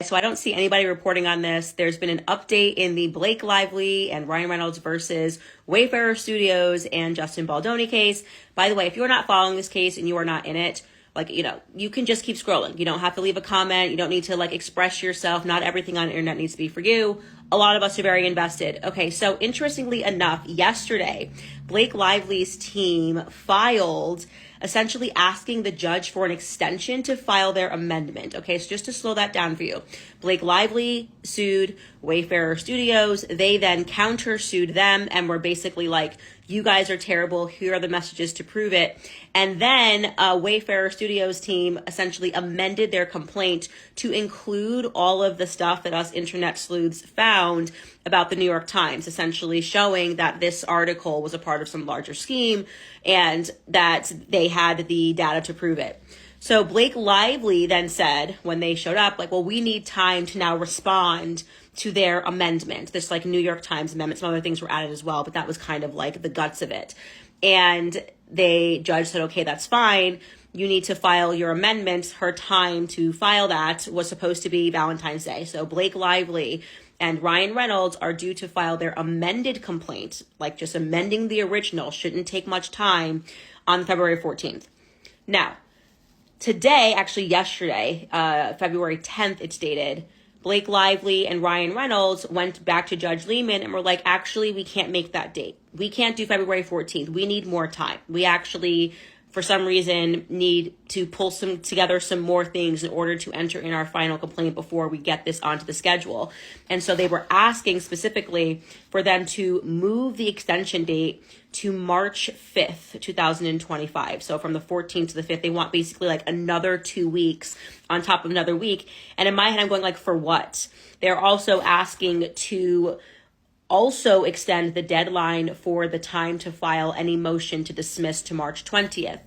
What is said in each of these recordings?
So I don't see anybody reporting on this. There's been an update in the Blake Lively and Ryan Reynolds versus Wayfarer Studios and Justin Baldoni case. By the way, if you're not following this case and you are not in it, you can just keep scrolling. You don't have to leave a comment. You don't need to express yourself. Not everything on the internet needs to be for you. A lot of us are very invested. Okay, so interestingly enough, yesterday, Blake Lively's team filed essentially asking the judge for an extension to file their amendment. Okay, so just to slow that down for you. Blake Lively sued Wayfarer Studios. They then countersued them and were basically like, you guys are terrible. Here are the messages to prove it. And then Wayfarer Studios team essentially amended their complaint to include all of the stuff that us internet sleuths found about the New York Times, essentially showing that this article was a part of some larger scheme and that they had the data to prove it. So Blake Lively then said, when they showed up, well, we need time to now respond to their amendment. This New York Times amendment, some other things were added as well, but that was kind of the guts of it. And judge said, okay, that's fine. You need to file your amendment. Her time to file that was supposed to be Valentine's Day. So Blake Lively and Ryan Reynolds are due to file their amended complaint, just amending the original, shouldn't take much time, on February 14th. Now, today, actually yesterday, February 10th, it's dated, Blake Lively and Ryan Reynolds went back to Judge Lehman and were like, actually, we can't make that date. We can't do February 14th. We need more time. We actually, for some reason, need to pull together some more things in order to enter in our final complaint before we get this onto the schedule. And so they were asking specifically for them to move the extension date to March 5th, 2025. So from the 14th to the 5th, they want basically another 2 weeks on top of another week. And in my head, I'm going for what? They're also asking to also extend the deadline for the time to file any motion to dismiss to March 20th.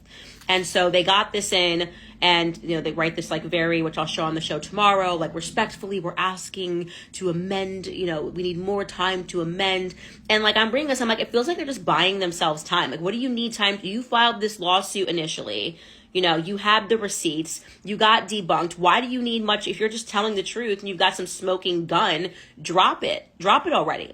And so they got this in, and they write this which I'll show on the show tomorrow, respectfully, we're asking to amend, we need more time to amend. And I'm bringing this, it feels like they're just buying themselves time. What do you need time? You filed this lawsuit initially. You had the receipts, you got debunked. Why do you need much? If you're just telling the truth and you've got some smoking gun, drop it already.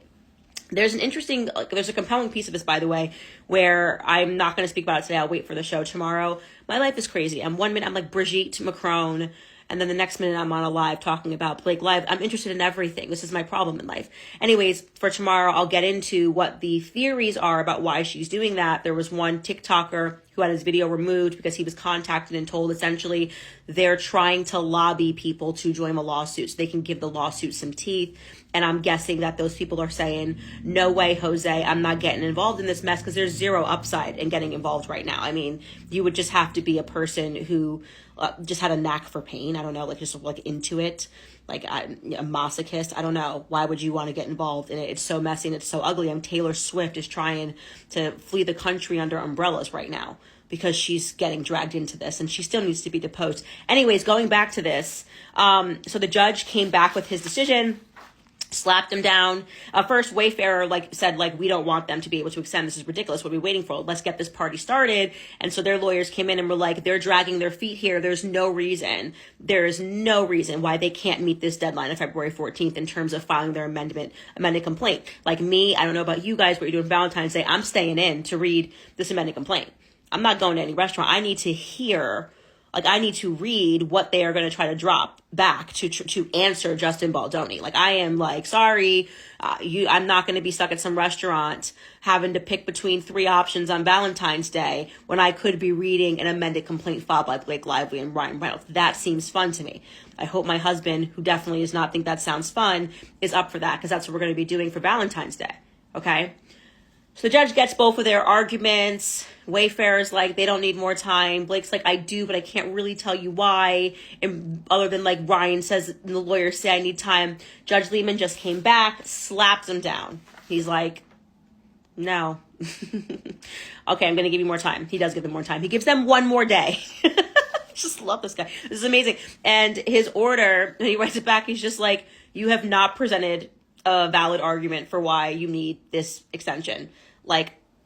There's there's a compelling piece of this, by the way, where I'm not going to speak about it today. I'll wait for the show tomorrow. My life is crazy. One minute I'm Brigitte Macron, and then the next minute I'm on a live talking about Blake Live. I'm interested in everything. This is my problem in life. Anyways, for tomorrow, I'll get into what the theories are about why she's doing that. There was one TikToker who had his video removed because he was contacted and told essentially they're trying to lobby people to join a lawsuit so they can give the lawsuit some teeth. And I'm guessing that those people are saying, no way, Jose, I'm not getting involved in this mess because there's zero upside in getting involved right now. You would just have to be a person who just had a knack for pain. I don't know, just into it, a masochist. I don't know. Why would you want to get involved in it? It's so messy and it's so ugly. Taylor Swift is trying to flee the country under umbrellas right now because she's getting dragged into this and she still needs to be deposed. Anyways, going back to this. So the judge came back with his decision, slapped him down. First, Wayfarer said we don't want them to be able to extend. This is ridiculous. What are we waiting for? Let's get this party started. And so their lawyers came in and were they're dragging their feet here. There's no reason. There is no reason why they can't meet this deadline of February 14th in terms of filing their amended complaint. Me, I don't know about you guys, what you're doing Valentine's Day. I'm staying in to read this amended complaint. I'm not going to any restaurant. I need to hear. I need to read what they are going to try to drop back to answer Justin Baldoni. I am sorry, I'm not going to be stuck at some restaurant having to pick between 3 options on Valentine's Day when I could be reading an amended complaint filed by Blake Lively and Ryan Reynolds. That seems fun to me. I hope my husband, who definitely does not think that sounds fun, is up for that because that's what we're going to be doing for Valentine's Day. Okay? So the judge gets both of their arguments. Wayfarer's they don't need more time. Blake's I do, but I can't really tell you why. And other than Ryan says, and the lawyers say I need time. Judge Lehman just came back, slapped him down. He's no. Okay, I'm going to give you more time. He does give them more time. He gives them 1 more day. Just love this guy. This is amazing. And his order, he writes it back. He's just you have not presented a valid argument for why you need this extension.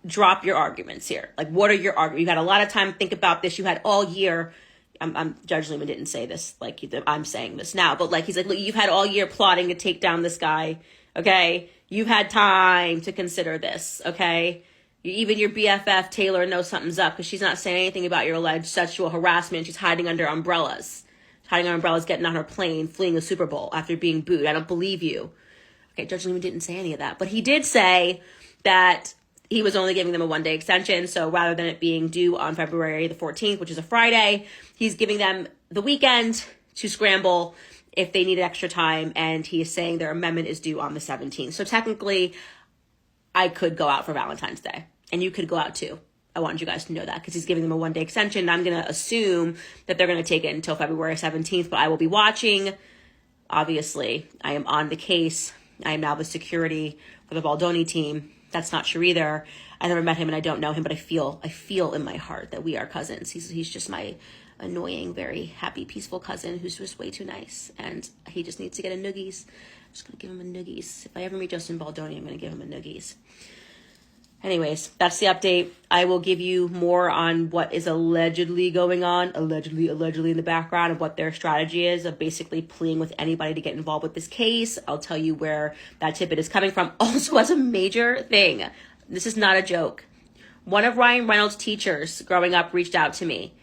Drop your arguments here. What are your arguments? You had a lot of time to think about this. You had all year. Judge Lehman didn't say this like I'm saying this now, but like he's like, look, you've had all year plotting to take down this guy. Okay, you've had time to consider this. Okay, even your BFF Taylor knows something's up because she's not saying anything about your alleged sexual harassment. She's hiding under umbrellas. Hiding under umbrellas, getting on her plane, fleeing the Super Bowl after being booed. I don't believe you. Okay, Judge Lehman didn't say any of that, but he did say that he was only giving them a 1-day extension. So rather than it being due on February the 14th, which is a Friday, he's giving them the weekend to scramble if they need extra time. And he is saying their amendment is due on the 17th. So technically, I could go out for Valentine's Day and you could go out too. I want you guys to know that because he's giving them a 1-day extension. I'm going to assume that they're going to take it until February 17th, but I will be watching. Obviously, I am on the case. I am now the security for the Baldoni team. That's not true either. I never met him and I don't know him, but I feel in my heart that we are cousins. He's just my annoying, very happy, peaceful cousin who's just way too nice. And he just needs to get a noogies. I'm just going to give him a noogies. If I ever meet Justin Baldoni, I'm going to give him a noogies. Anyways, that's the update. I will give you more on what is allegedly going on, allegedly in the background of what their strategy is of basically pleading with anybody to get involved with this case. I'll tell you where that tidbit is coming from. Also, as a major thing, this is not a joke. One of Ryan Reynolds' teachers growing up reached out to me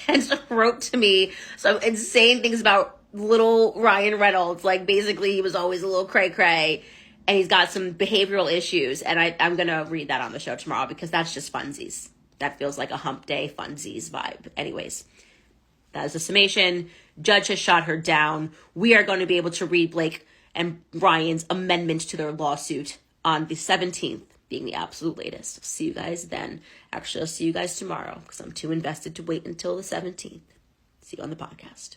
and wrote to me some insane things about little Ryan Reynolds. Like basically he was always a little cray-cray. And he's got some behavioral issues. And I'm going to read that on the show tomorrow because that's just funsies. That feels like a hump day funsies vibe. Anyways, that is a summation. Judge has shot her down. We are going to be able to read Blake and Ryan's amendment to their lawsuit on the 17th, being the absolute latest. See you guys then. Actually, I'll see you guys tomorrow because I'm too invested to wait until the 17th. See you on the podcast.